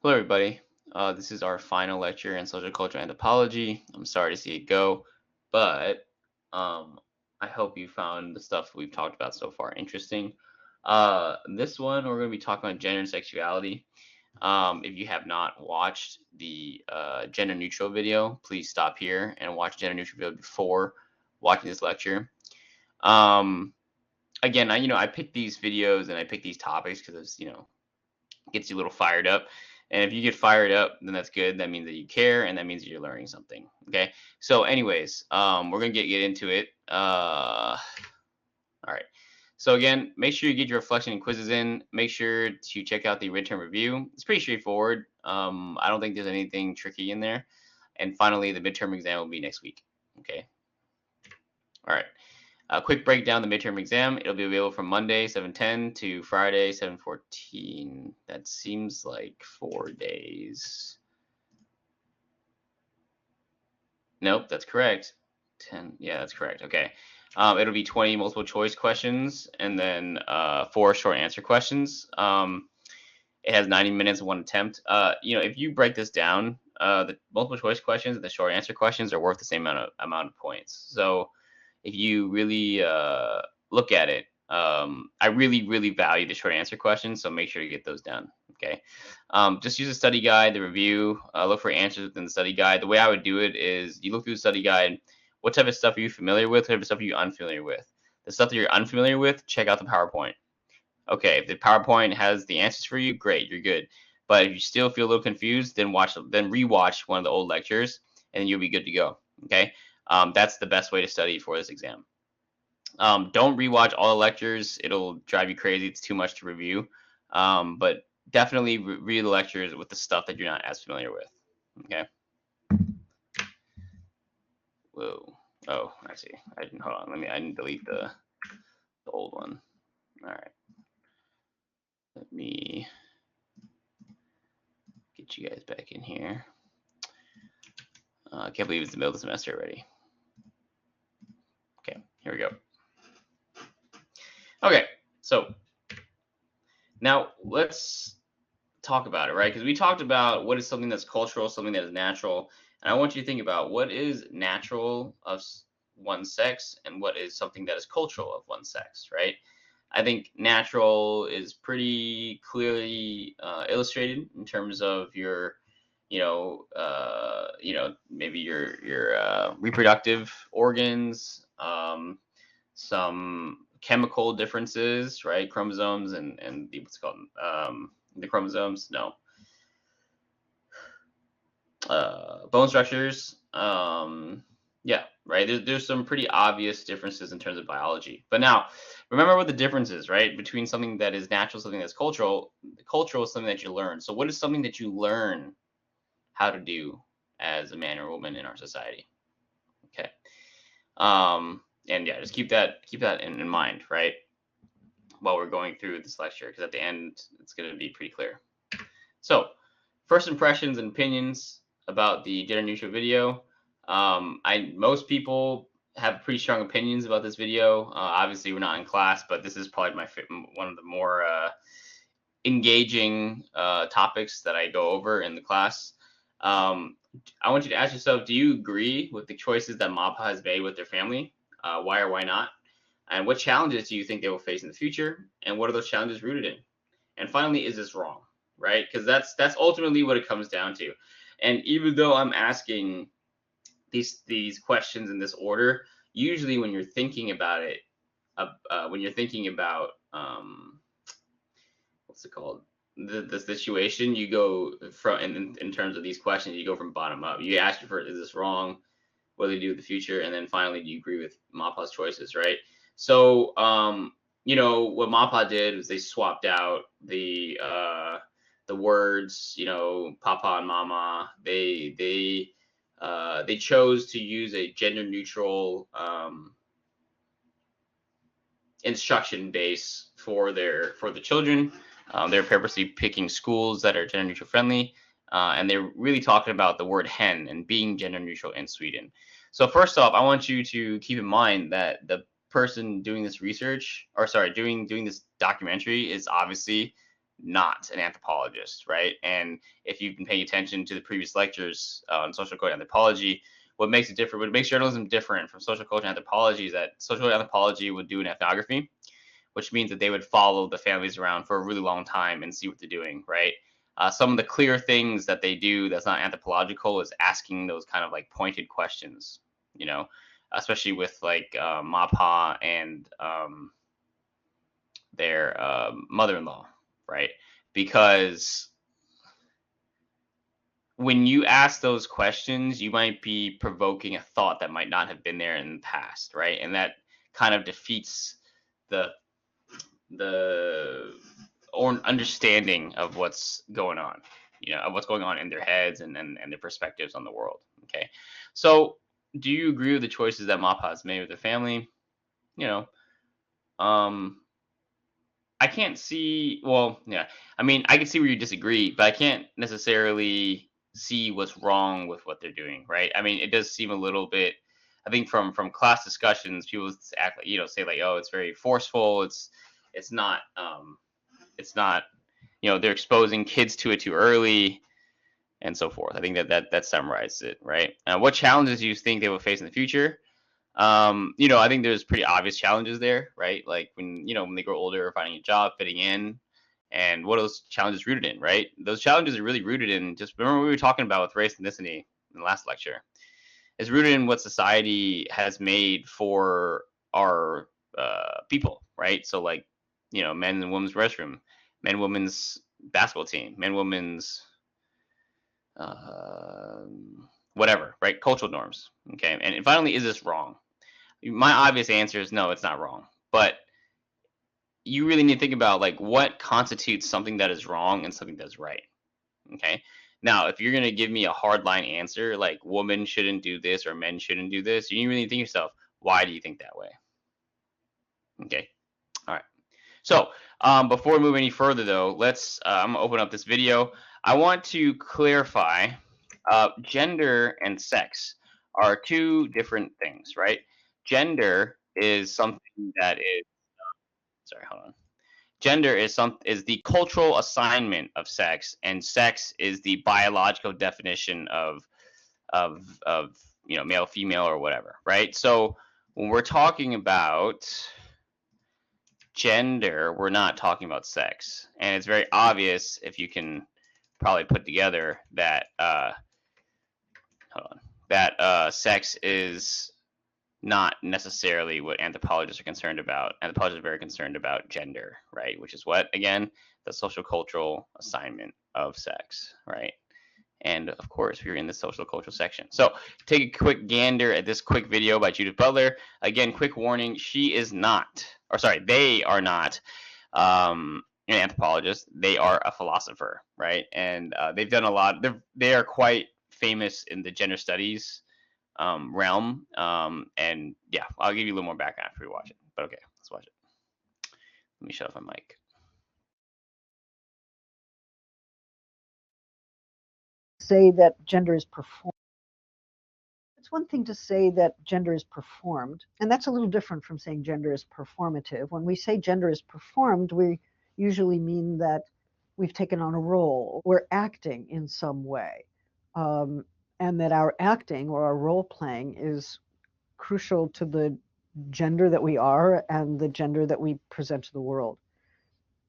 Hello, everybody. This is our final lecture in social cultural anthropology. I'm sorry to see it go, but I hope you found the stuff we've talked about so far interesting. This one, we're going to be talking about gender and sexuality. If you have not watched the gender neutral video, please stop here and watch gender neutral video before watching this lecture. Again, I picked these videos and I picked these topics because it's gets you a little fired up. And if you get fired up, then that's good. That means that you care, and that means that you're learning something. Okay. So, anyways, we're gonna get into it. All right. So again, make sure you get your reflection and quizzes in. Make sure to check out the midterm review. It's pretty straightforward. I don't think there's anything tricky in there. And finally, the midterm exam will be next week. Okay. All right. A quick breakdown of the midterm exam. It'll be available from Monday, 7:10 to Friday, 7:14. That seems like 4 days. Nope, that's correct. 10. Yeah, that's correct. Okay. It'll be 20 multiple choice questions and then 4 short answer questions. It has 90 minutes, one attempt. If you break this down, the multiple choice questions and the short answer questions are worth the same amount of points. So if you really look at it, I really value the short answer questions, so make sure you get those done. Okay. Just use a study guide, the review, look for answers within the study guide. The way I would do it is you look through the study guide. What type of stuff are you familiar with? What type of stuff are you unfamiliar with? The stuff that you're unfamiliar with, check out the PowerPoint. Okay, if the PowerPoint has the answers for you, great, you're good. But if you still feel a little confused, then rewatch one of the old lectures, and you'll be good to go. Okay, that's the best way to study for this exam. Don't rewatch all the lectures; it'll drive you crazy. It's too much to review. But definitely read the lectures with the stuff that you're not as familiar with. Okay. Whoa. Oh, I see. I didn't hold on. I didn't delete the old one. All right. Let me get you guys back in here. I can't believe it's the middle of the semester already. Okay, here we go. Okay, so now let's talk about it, right? Because we talked about what is something that's cultural, something that is natural, and I want you to think about what is natural of one sex and what is something that is cultural of one sex, right? I think natural is pretty clearly illustrated in terms of your, maybe your reproductive organs, some chemical differences, right? Chromosomes and what's called the chromosomes, no, bone structures. Yeah, right. There's some pretty obvious differences in terms of biology. But now, remember what the difference is, right? Between something that is natural, something that's cultural. Cultural is something that you learn. So, what is something that you learn how to do as a man or woman in our society? Okay. And yeah, just keep that in mind, right? While we're going through this lecture, because at the end it's going to be pretty clear. So, first impressions and opinions about the gender neutral video. Most people have pretty strong opinions about this video. Obviously, we're not in class, but this is probably one of the more engaging topics that I go over in the class. I want you to ask yourself, do you agree with the choices that MAPA has made with their family? Why or why not? And what challenges do you think they will face in the future? And what are those challenges rooted in? And finally, is this wrong? Right? Because that's ultimately what it comes down to. And even though I'm asking these questions in this order, usually when you're thinking about it, what's it called? The situation, you go from in terms of these questions, you go from bottom up. You ask for, is this wrong? What do they do with the future? And then finally, do you agree with MAPA's choices, right? So, what MAPA did was they swapped out the words, papa and mama. They chose to use a gender neutral instruction base for the children. They're purposely picking schools that are gender neutral friendly, and they're really talking about the word hen and being gender neutral in Sweden. So first off, I want you to keep in mind that the person doing this research, or sorry, doing this documentary is obviously not an anthropologist, right? And if you've been paying attention to the previous lectures on social culture anthropology, what makes it different, what makes journalism different from social culture anthropology is that social anthropology would do an ethnography, which means that they would follow the families around for a really long time and see what they're doing, right? Some of the clear things that they do that's not anthropological is asking those kind of like pointed questions, you know, especially with like Mapa and their mother-in-law, right? Because when you ask those questions, you might be provoking a thought that might not have been there in the past, right? And that kind of defeats the or understanding of what's going on, of what's going on in their heads and their perspectives on the world. Okay, so do you agree with the choices that Mapa has made with their family? You know, I can't see. Well, yeah, I mean, I can see where you disagree, but I can't necessarily see what's wrong with what they're doing, right? I mean, it does seem a little bit. I think from class discussions, people act like, say like, oh, it's very forceful. It's not. It's not. They're exposing kids to it too early, and so forth. I think that summarizes it, right? What challenges do you think they will face in the future? I think there's pretty obvious challenges there, right? Like when they grow older, finding a job, fitting in, and what are those challenges rooted in, right? Those challenges are really rooted in, just remember what we were talking about with race and ethnicity in the last lecture. It's rooted in what society has made for our people, right? So like, men and women's restroom, men, women's basketball team, men, women's uh, whatever, right? Cultural norms. Okay, and finally, is this wrong? My obvious answer is no, it's not wrong. But you really need to think about like what constitutes something that is wrong and something that's right. Okay. Now, if you're gonna give me a hardline answer like women shouldn't do this or men shouldn't do this, you really need to think to yourself, why do you think that way? Okay. All right. So before we move any further, though, I'm gonna open up this video. I want to clarify, gender and sex are two different things, right? Gender is something that is sorry, hold on. Gender is the cultural assignment of sex, and sex is the biological definition of male, female, or whatever, right? So when we're talking about gender, we're not talking about sex, and it's very obvious if you can probably put together that hold on, that sex is not necessarily what anthropologists are concerned about. Anthropologists are very concerned about gender, right? Which is what, again, the social cultural assignment of sex, right? And of course, we're in the social cultural section. So take a quick gander at this quick video by Judith Butler. Again, quick warning, they are not an anthropologist. They are a philosopher, right? And they've done a lot. They are quite famous in the gender studies realm. And yeah, I'll give you a little more background after we watch it. But okay, let's watch it. Let me shut off my mic. Say that gender is performed. It's one thing to say that gender is performed, and that's a little different from saying gender is performative. When we say gender is performed, we usually mean that we've taken on a role, we're acting in some way, and that our acting or our role playing is crucial to the gender that we are and the gender that we present to the world.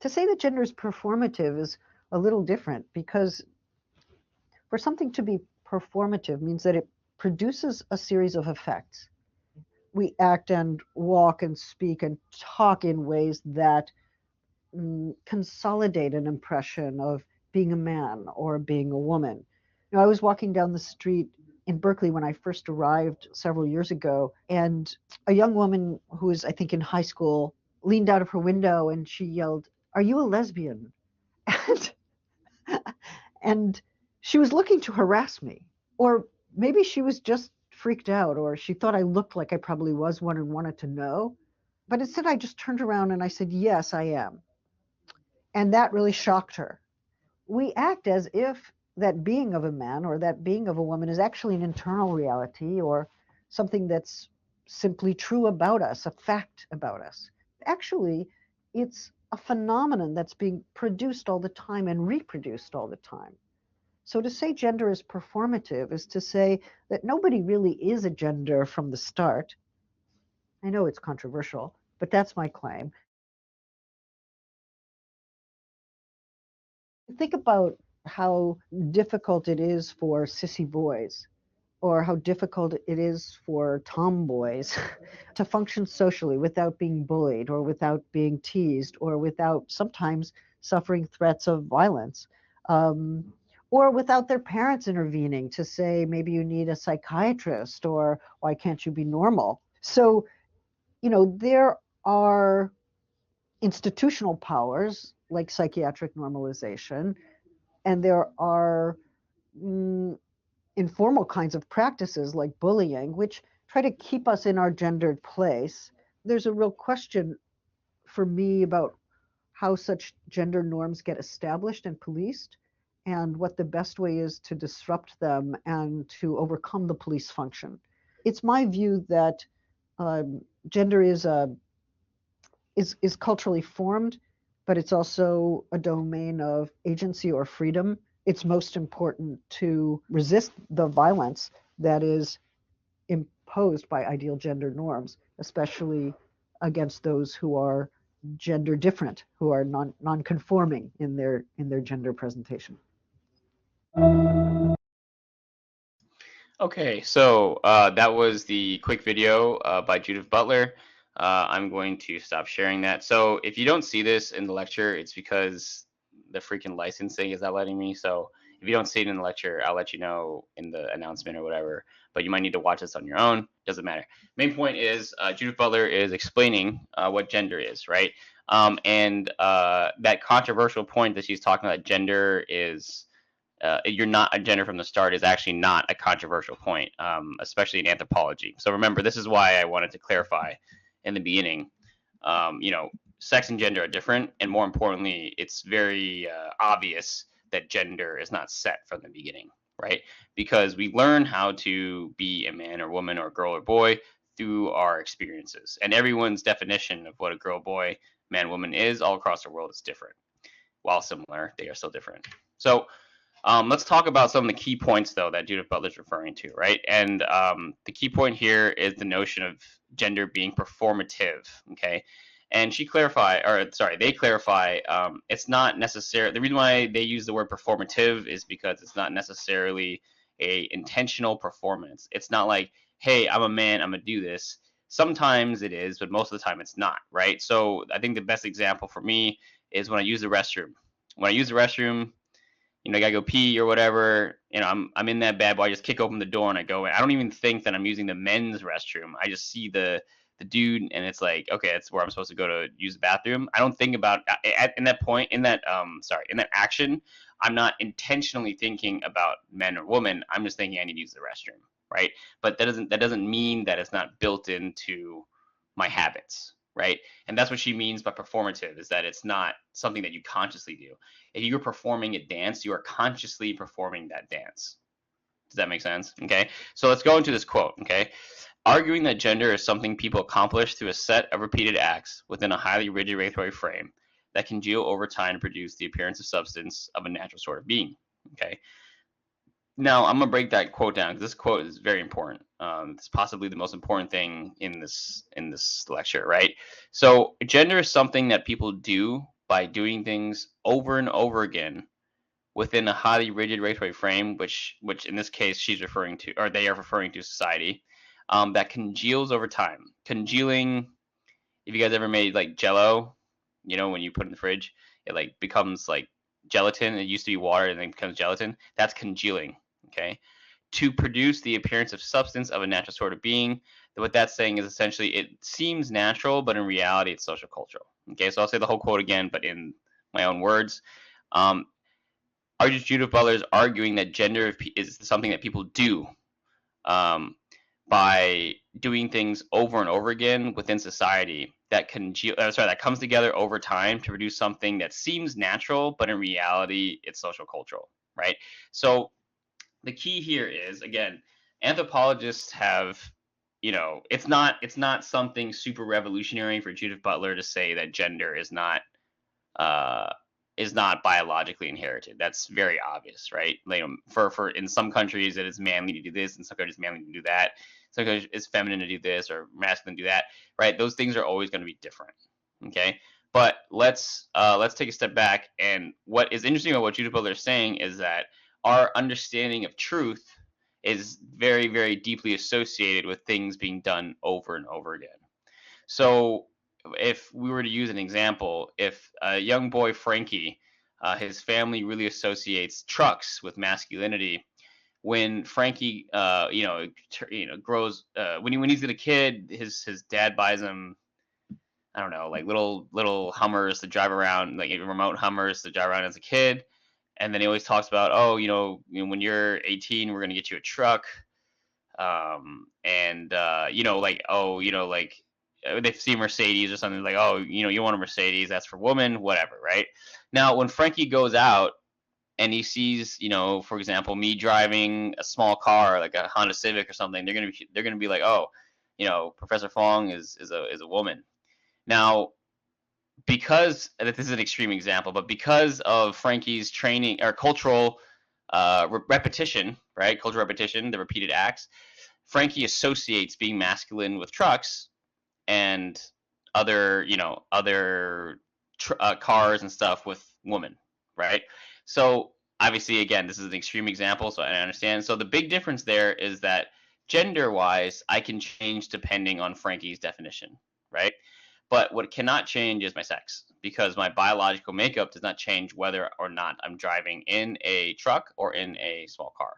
To say that gender is performative is a little different, because for something to be performative means that it produces a series of effects. We act and walk and speak and talk in ways that consolidate an impression of being a man or being a woman. I was walking down the street in Berkeley when I first arrived several years ago, and a young woman who was, I think, in high school leaned out of her window and she yelled, "Are you a lesbian?" And she was looking to harass me. Or maybe she was just freaked out, or she thought I looked like I probably was one and wanted to know. But instead, I just turned around and I said, "Yes, I am." And that really shocked her. We act as if that being of a man or that being of a woman is actually an internal reality or something that's simply true about us, a fact about us. Actually, it's a phenomenon that's being produced all the time and reproduced all the time. So to say gender is performative is to say that nobody really is a gender from the start. I know it's controversial, but that's my claim. Think about how difficult it is for sissy boys, or how difficult it is for tomboys to function socially without being bullied or without being teased or without sometimes suffering threats of violence, or without their parents intervening to say, maybe you need a psychiatrist, or why can't you be normal? So, there are institutional powers like psychiatric normalization, and there are informal kinds of practices like bullying, which try to keep us in our gendered place. There's a real question for me about how such gender norms get established and policed, and what the best way is to disrupt them and to overcome the police function. It's my view that gender is culturally formed, but it's also a domain of agency or freedom. It's most important to resist the violence that is imposed by ideal gender norms, especially against those who are gender different, who are non-conforming in their gender presentation. Okay, so that was the quick video by Judith Butler. I'm going to stop sharing that. So if you don't see this in the lecture, it's because the freaking licensing is not letting me. So if you don't see it in the lecture, I'll let you know in the announcement or whatever. But you might need to watch this on your own. Doesn't matter. Main point is Judith Butler is explaining what gender is, right? And that controversial point that she's talking about, gender is you're not a gender from the start, is actually not a controversial point, especially in anthropology. So remember, this is why I wanted to clarify in the beginning. Sex and gender are different, and more importantly, it's very obvious that gender is not set from the beginning, right? Because we learn how to be a man or woman or girl or boy through our experiences, and everyone's definition of what a girl, boy, man, woman is all across the world is different. While similar, they are still different. So let's talk about some of the key points, though, that Judith Butler is referring to, right? And the key point here is the notion of gender being performative, okay? And they clarify, it's not necessary. The reason why they use the word performative is because it's not necessarily a intentional performance. It's not like, hey, I'm a man, I'm gonna do this. Sometimes it is, but most of the time it's not, right? So I think the best example for me is when I use the restroom. When I use the restroom, I gotta go pee or whatever. I'm in that bad boy. I just kick open the door and I go in. I don't even think that I'm using the men's restroom. I just see the dude and it's like, okay, that's where I'm supposed to go to use the bathroom. I don't think about in that point, in that action. I'm not intentionally thinking about men or women. I'm just thinking I need to use the restroom, right? But that doesn't mean that it's not built into my habits, right? And that's what she means by performative, is that it's not something that you consciously do. If you're performing a dance, you are consciously performing that dance. Does that make sense? Okay. So let's go into this quote. Okay. Arguing that gender is something people accomplish through a set of repeated acts within a highly rigid regulatory frame that congeal over time to produce the appearance of substance of a natural sort of being. Okay. Now I'm gonna break that quote down because this quote is very important. It's possibly the most important thing in this lecture, right? So gender is something that people do by doing things over and over again within a highly rigid regulatory frame, which in this case she's referring to, or they are referring to society, that congeals over time. Congealing. If you guys ever made like Jello, when you put it in the fridge, it like becomes like gelatin. It used to be water and then becomes gelatin. That's congealing. Okay. To produce the appearance of substance of a natural sort of being. What that's saying is essentially it seems natural, but in reality it's social cultural. Okay, so I'll say the whole quote again, but in my own words. Um, Judith Butler is arguing that gender is something that people do um, by doing things over and over again within society that comes together over time to produce something that seems natural, but in reality, it's social cultural, right? So the key here is, again, anthropologists have, it's not something super revolutionary for Judith Butler to say that gender is not is not biologically inherited. That's very obvious, right? Like, for in some countries it is manly to do this, in some countries manly to do that. Some countries it's feminine to do this or masculine to do that, right? Those things are always going to be different. Okay, but let's take a step back. And what is interesting about what Judith Butler is saying is that our understanding of truth is very, very deeply associated with things being done over and over again. So if we were to use an example, if a young boy Frankie, his family really associates trucks with masculinity. When Frankie, grows, when he's a kid, his dad buys him, I don't know, like little Hummers to drive around, like remote Hummers to drive around as a kid. And then he always talks about, oh, when you're 18, we're gonna get you a truck. And like, oh, like they see Mercedes or something, like, oh, you want a Mercedes, that's for women, whatever, right? Now when Frankie goes out and he sees, for example, me driving a small car like a Honda Civic or something, they're gonna be like, oh, Professor Fong is a woman. Now, because this is an extreme example, but because of Frankie's training or cultural repetition, right? Cultural repetition, the repeated acts, Frankie associates being masculine with trucks and other cars and stuff with women, right? So obviously, again, this is an extreme example, so I understand. So the big difference there is that gender-wise, I can change depending on Frankie's definition, right? But what cannot change is my sex, because my biological makeup does not change whether or not I'm driving in a truck or in a small car.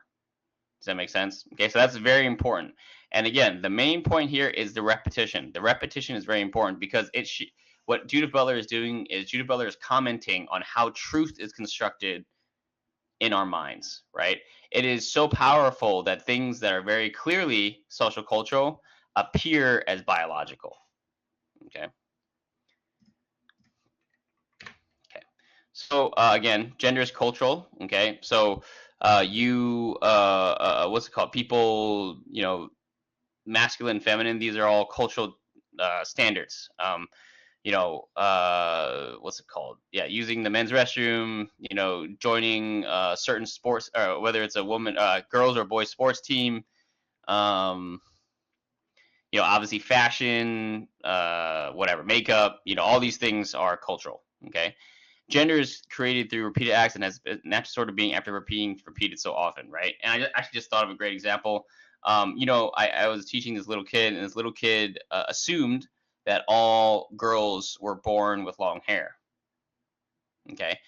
Does that make sense? Okay, so that's very important. And again, the main point here is the repetition. The repetition is very important because what Judith Butler is doing is Judith Butler is commenting on how truth is constructed in our minds, right? It is so powerful that things that are very clearly social cultural appear as biological. Okay. Okay. So again, gender is cultural. Okay. So what's it called? People, masculine, feminine. These are all cultural standards. What's it called? Yeah, using the men's restroom. Joining certain sports, whether it's a woman, girls or boys sports team. Um, obviously fashion, whatever, makeup. All these things are cultural. Okay. Gender is created through repeated acts and has natural sort of being after repeated so often, right? And I actually just thought of a great example. I was teaching this little kid, and this little kid assumed that all girls were born with long hair. Okay.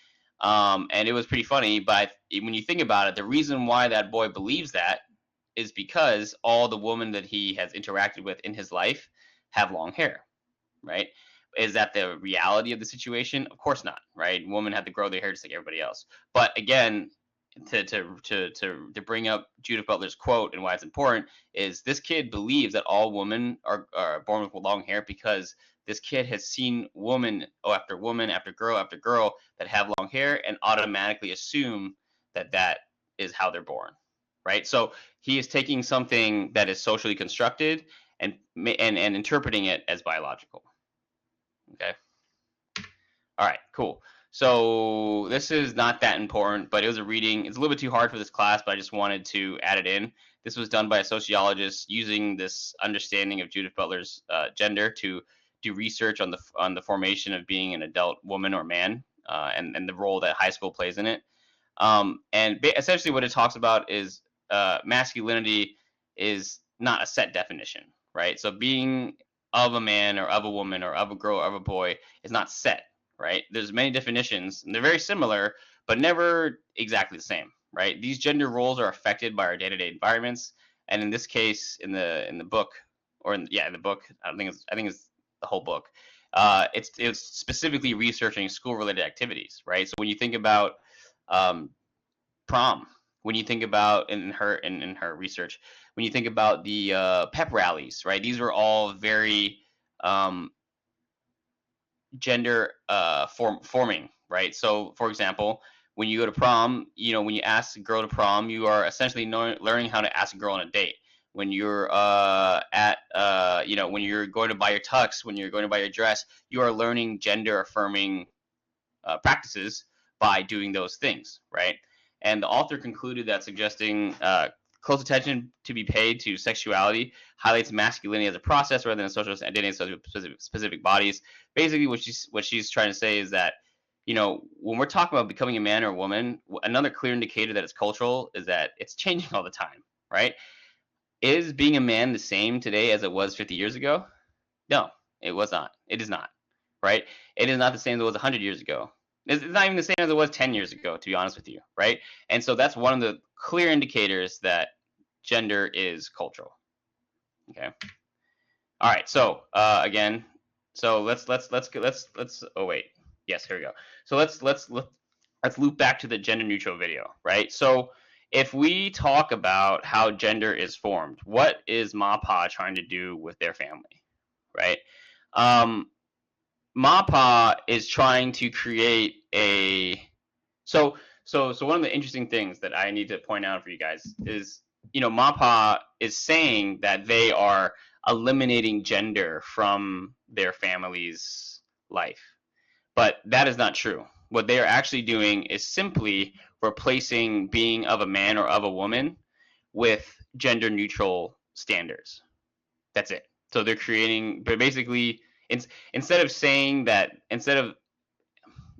And it was pretty funny, but when you think about it, the reason why that boy believes that is because all the women that he has interacted with in his life have long hair, right? Is that the reality of the situation? Of course not, right? Women have to grow their hair just like everybody else. But again, to bring up Judith Butler's quote and why it's important is this kid believes that all women are born with long hair because this kid has seen woman after girl that have long hair and automatically assume that that is how they're born, right? So he is taking something that is socially constructed and interpreting it as biological. Okay. All right, cool. So this is not that important, but it was a reading. It's a little bit too hard for this class, but I just wanted to add it in. This was done by a sociologist using this understanding of Judith Butler's gender to do research on the formation of being an adult woman or man, and the role that high school plays in it. And essentially what it talks about is masculinity is not a set definition, right? So being of a man or of a woman or of a girl or of a boy is not set, right? There's many definitions, and they're very similar, but never exactly the same, right? These gender roles are affected by our day-to-day environments, and in this case, in the book, in the book, I think it's the whole book. It's specifically researching school-related activities, right? So when you think about prom, when you think about in her research, when you think about the pep rallies, right? These were all very gender forming, right? So, for example, when you go to prom, when you ask a girl to prom, you are essentially learning how to ask a girl on a date. When you're when you're going to buy your tux, when you're going to buy your dress, you are learning gender affirming practices by doing those things, right? And the author concluded that suggesting close attention to be paid to sexuality highlights masculinity as a process rather than a social identity of specific bodies. Basically, what she's trying to say is that, you know, when we're talking about becoming a man or a woman, another clear indicator that it's cultural is that it's changing all the time, right? Is being a man the same today as it was 50 years ago? No, it was not. It is not, right? It is not the same as it was 100 years ago. It's not even the same as it was 10 years ago, to be honest with you, right? And so that's one of the clear indicators that gender is cultural. Okay. All right. So again, so let's oh wait, yes, here we go. So let's loop back to the gender neutral video, right? So if we talk about how gender is formed, what is MAPA trying to do with their family, right? MAPA is trying to create a so one of the interesting things that I need to point out for you guys is, you know, MAPA is saying that they are eliminating gender from their family's life, but that is not true. What they are actually doing is simply replacing being of a man or of a woman with gender neutral standards. That's it. So they're creating, but basically, instead of saying that, instead of,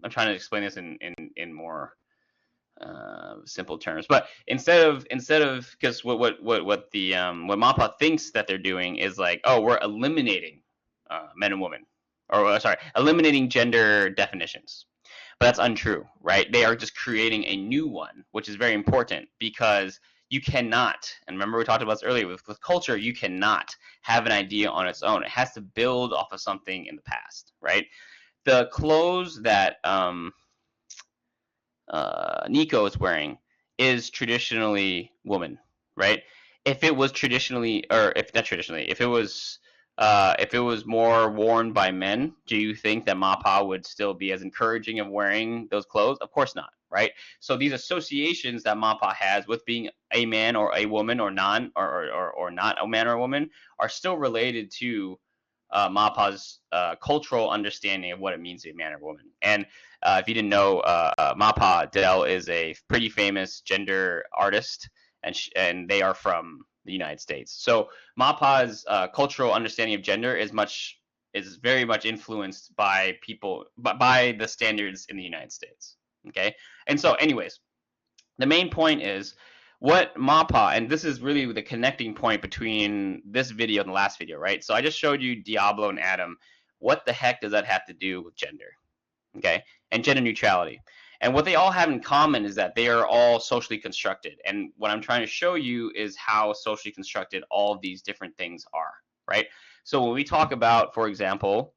I'm trying to explain this in more simple terms, but instead of because what what MAPA thinks that they're doing is like, oh, we're eliminating men and women, or sorry, eliminating gender definitions. But that's untrue, right? They are just creating a new one, which is very important because you cannot, and remember we talked about this earlier, with culture, you cannot have an idea on its own. It has to build off of something in the past, right? The clothes that Nico is wearing is traditionally woman, right? If it was traditionally, or if not traditionally, if it was more worn by men, do you think that MAPA would still be as encouraging of wearing those clothes? Of course not, right? So these associations that MAPA has with being a man or a woman or non or not a man or a woman are still related to MAPA's cultural understanding of what it means to be a man or woman. And if you didn't know, MAPA Dell is a pretty famous gender artist, and they are from the United States. So MAPA's cultural understanding of gender is very much influenced by by the standards in the United States. Okay, and so anyways, the main point is what MAPA, and this is really the connecting point between this video and the last video, right? So I just showed you Diablo and Adam. What the heck does that have to do with gender? Okay, and gender neutrality. And what they all have in common is that they are all socially constructed. And what I'm trying to show you is how socially constructed all of these different things are, right? So when we talk about, for example,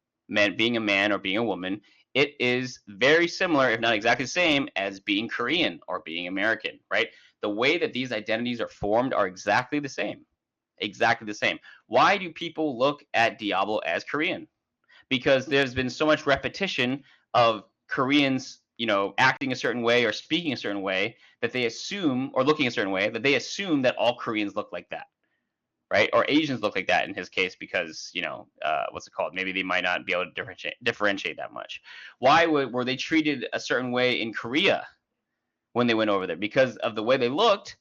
being a man or being a woman, it is very similar, if not exactly the same, as being Korean or being American, right? The way that these identities are formed are exactly the same. Exactly the same. Why do people look at Diablo as Korean? Because there's been so much repetition of Koreans, you know, acting a certain way or speaking a certain way that they assume, or looking a certain way, that they assume that all Koreans look like that, right? Or Asians look like that in his case because, you know, what's it called? Maybe they might not be able to differentiate that much. Why were they treated a certain way in Korea when they went over there? Because of the way they looked,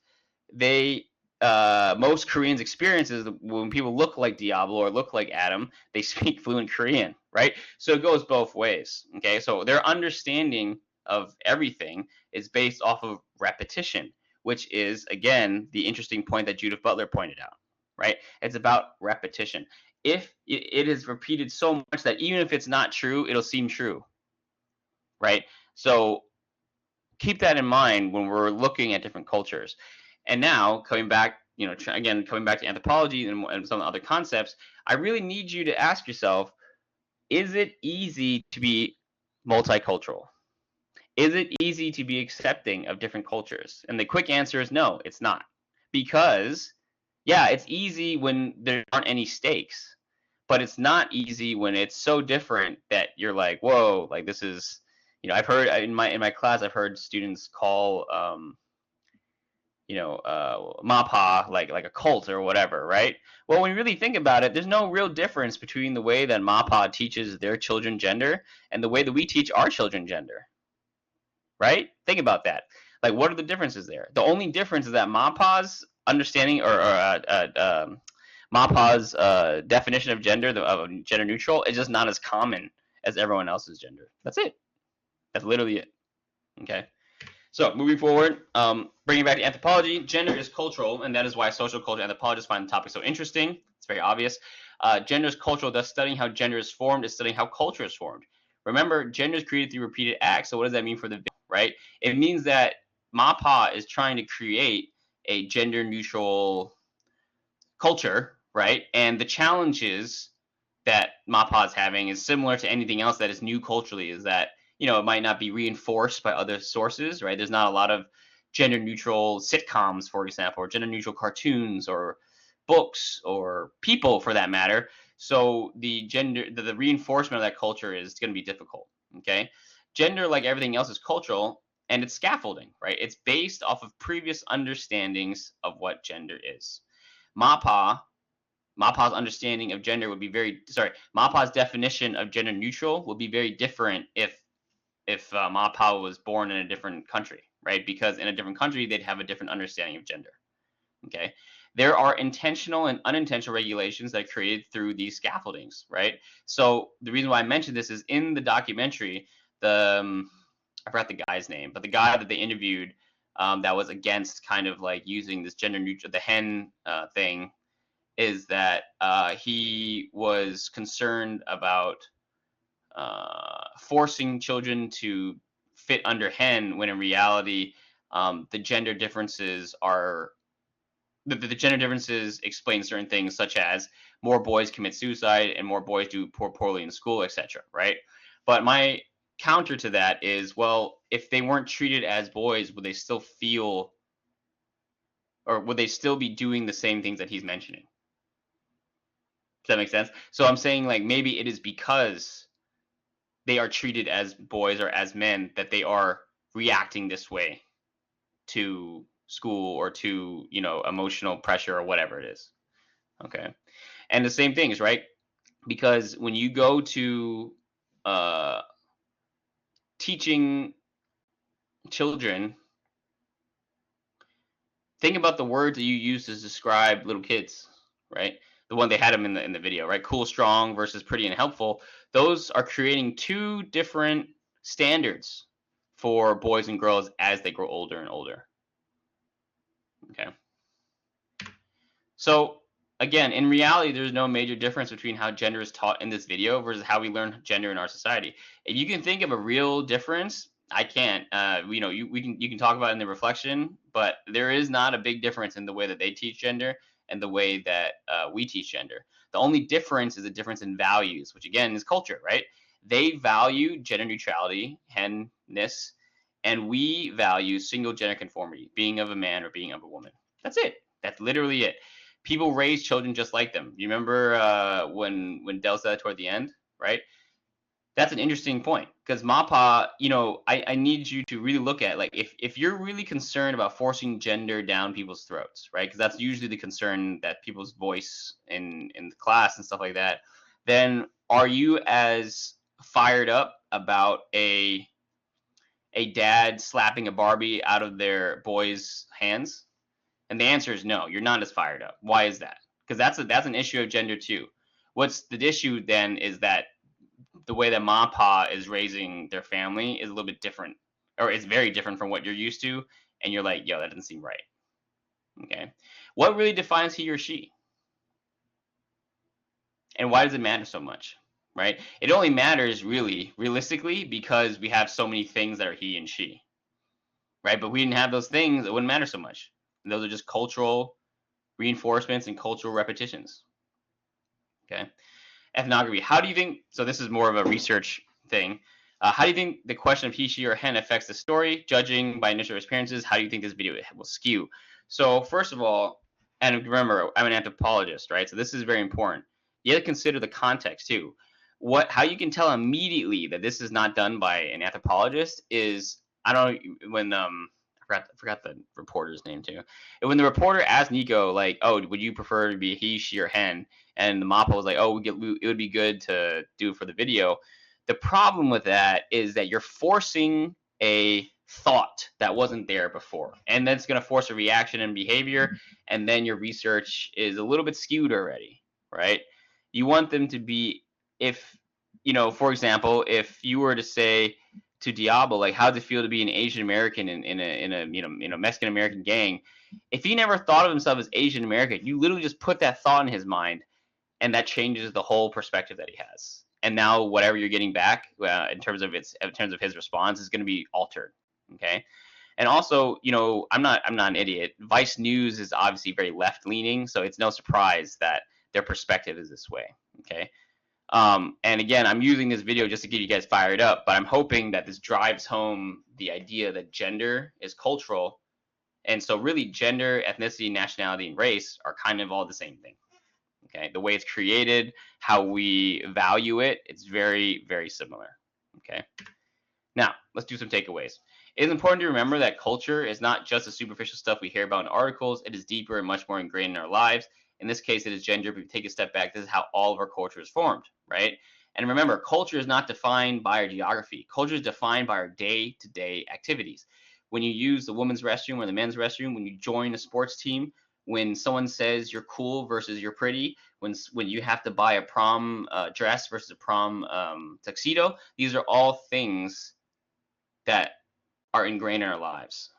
they most Koreans' experiences when people look like Diablo or look like Adam, they speak fluent Korean, right? So it goes both ways. Okay, so their understanding of everything is based off of repetition, which is again the interesting point that Judith Butler pointed out, right? It's about repetition. If it is repeated so much that even if it's not true, it'll seem true, right? So keep that in mind when we're looking at different cultures. And now coming back, you know, again, coming back to anthropology and some other concepts, I really need you to ask yourself, is it easy to be multicultural? Is it easy to be accepting of different cultures? And the quick answer is no, it's not. Because, yeah, it's easy when there aren't any stakes, but it's not easy when it's so different that you're like, whoa, like this is, you know, I've heard in my class, I've heard students call you know, MAPA like a cult or whatever, right? Well, when you really think about it, there's no real difference between the way that MAPA teaches their children gender and the way that we teach our children gender. right? Think about that. Like, what are the differences there? The only difference is that MAPA's understanding MAPA's definition of gender, of gender neutral, is just not as common as everyone else's gender. That's it. That's literally it. Okay. So moving forward, bringing back to anthropology, gender is cultural, and that is why social culture anthropologists find the topic so interesting. It's very obvious. Gender is cultural, thus studying how gender is formed is studying how culture is formed. Remember, gender is created through repeated acts. So what does that mean for the victim, right? It means that MAPA is trying to create a gender neutral culture, right? And the challenges that MAPA is having is similar to anything else that is new culturally, is that, you know, it might not be reinforced by other sources, right? There's not a lot of gender neutral sitcoms, for example, or gender neutral cartoons or books or people for that matter. So the reinforcement of that culture is going to be difficult. Okay. Gender, like everything else, is cultural and it's scaffolding, right? It's based off of previous understandings of what gender is. MAPA's understanding of gender would be MAPA's definition of gender neutral would be very different if MAPA was born in a different country, right? Because in a different country, they'd have a different understanding of gender. Okay. There are intentional and unintentional regulations that are created through these scaffoldings, right? So the reason why I mentioned this is in the documentary, I forgot the guy's name, but the guy that they interviewed that was against kind of like using this gender neutral, the hen thing, is that he was concerned about forcing children to fit under hen when in reality the gender differences are the gender differences explain certain things such as more boys commit suicide and more boys do poorly in school, etc., right? But my counter to that is, well, if they weren't treated as boys, would they still feel, or would they still be doing the same things that he's mentioning? Does that make sense? So I'm saying, like, maybe it is because they are treated as boys or as men that they are reacting this way to school or to, you know, emotional pressure or whatever it is. Okay. And the same thing is right, because when you go to uh, teaching children, think about the words that you use to describe little kids, right? The one they had them in the video, right? Cool, strong versus pretty and helpful. Those are creating two different standards for boys and girls as they grow older and older. Okay. So again, in reality, there's no major difference between how gender is taught in this video versus how we learn gender in our society. If you can think of a real difference, I can't. You know, you can talk about it in the reflection, but there is not a big difference in the way that they teach gender and the way that we teach gender. The only difference is a difference in values, which again is culture, right? They value gender neutrality, henness, and we value single gender conformity, being of a man or being of a woman. That's it. That's literally it. People raise children just like them. You remember when Del said toward the end, right? That's an interesting point because MAPA, you know, I need you to really look at, like, if you're really concerned about forcing gender down people's throats, right? Because that's usually the concern that people's voice in the class and stuff like that. Then are you as fired up about a dad slapping a Barbie out of their boy's hands? And the answer is no, you're not as fired up. Why is that? Because that's an issue of gender too. What's the issue then is that the way that mom pa is raising their family is a little bit different, or it's very different from what you're used to, and you're like, yo, that doesn't seem right. Okay. What really defines he or she? And why does it matter so much? Right? It only matters really, realistically, because we have so many things that are he and she. Right? But we didn't have those things, it wouldn't matter so much. And those are just cultural reinforcements and cultural repetitions. Okay. Ethnography. How do you think, so this is more of a research thing. How do you think the question of he, she, or hen affects the story? Judging by initial appearances, how do you think this video will skew? So first of all, and remember, I'm an anthropologist, right? So this is very important. You have to consider the context too. How you can tell immediately that this is not done by an anthropologist is, I don't know, when I forgot the reporter's name too. And when the reporter asked Nico, like, oh, would you prefer to be he, she, or hen? And the MAPA was like, oh, it would be good to do for the video. The problem with that is that you're forcing a thought that wasn't there before, and that's going to force a reaction and behavior, and then your research is a little bit skewed already, right? You want them to be, if for example, if you were to say to Diablo, like, how does it feel to be an Asian American in a Mexican American gang? If he never thought of himself as Asian American, you literally just put that thought in his mind, and that changes the whole perspective that he has. And now whatever you're getting back in terms of his response is going to be altered. Okay. And also, I'm not an idiot. Vice News is obviously very left leaning, so it's no surprise that their perspective is this way. Okay. And again, I'm using this video just to get you guys fired up, but I'm hoping that this drives home the idea that gender is cultural. And so really gender, ethnicity, nationality, and race are kind of all the same thing. Okay, the way it's created, how we value it, it's very, very similar. Okay, now let's do some takeaways. It is important to remember that culture is not just the superficial stuff we hear about in articles. It is deeper and much more ingrained in our lives. In this case, it is gender. But if we take a step back, this is how all of our culture is formed, right? And remember, culture is not defined by our geography. Culture is defined by our day-to-day activities. When you use the women's restroom or the men's restroom, when you join a sports team, when someone says you're cool versus you're pretty, when you have to buy a prom dress versus a prom tuxedo, these are all things that are ingrained in our lives.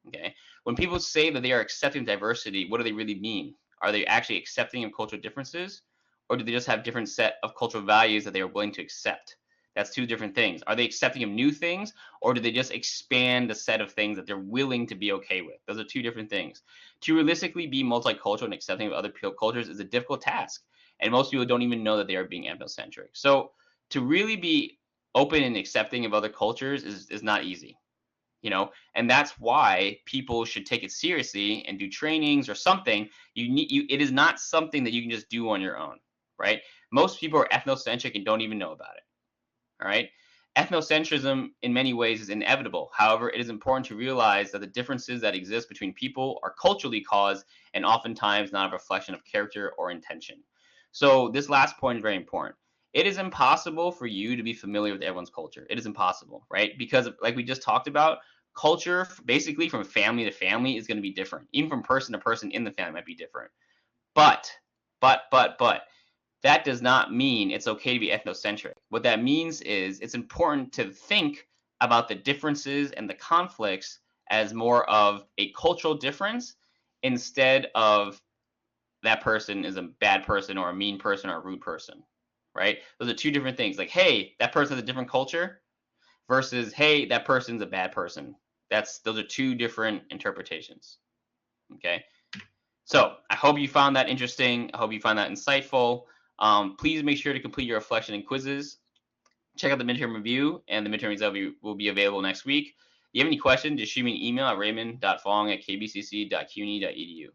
Okay, when people say that they are accepting diversity, what do they really mean? Are they actually accepting of cultural differences, or do they just have different set of cultural values that they are willing to accept? That's two different things. Are they accepting of new things, or do they just expand the set of things that they're willing to be okay with? Those are two different things. To realistically be multicultural and accepting of other cultures is a difficult task, and most people don't even know that they are being ethnocentric. So to really be open and accepting of other cultures is not easy. And that's why people should take it seriously and do trainings or something. It is not something that you can just do on your own, right? Most people are ethnocentric and don't even know about it. All right. Ethnocentrism in many ways is inevitable. However, it is important to realize that the differences that exist between people are culturally caused and oftentimes not a reflection of character or intention. So this last point is very important. It is impossible for you to be familiar with everyone's culture. It is impossible, right? Because like we just talked about, culture basically from family to family is going to be different. Even from person to person in the family might be different. But that does not mean it's okay to be ethnocentric. What that means is it's important to think about the differences and the conflicts as more of a cultural difference instead of that person is a bad person or a mean person or a rude person, right? Those are two different things. Like, hey, that person has a different culture versus, hey, that person's a bad person. Those are two different interpretations, okay? So I hope you found that interesting. I hope you found that insightful. Please make sure to complete your reflection and quizzes. Check out the midterm review, and the midterm result will be available next week. If you have any questions, just shoot me an email at raymond.fong@kbcc.cuny.edu.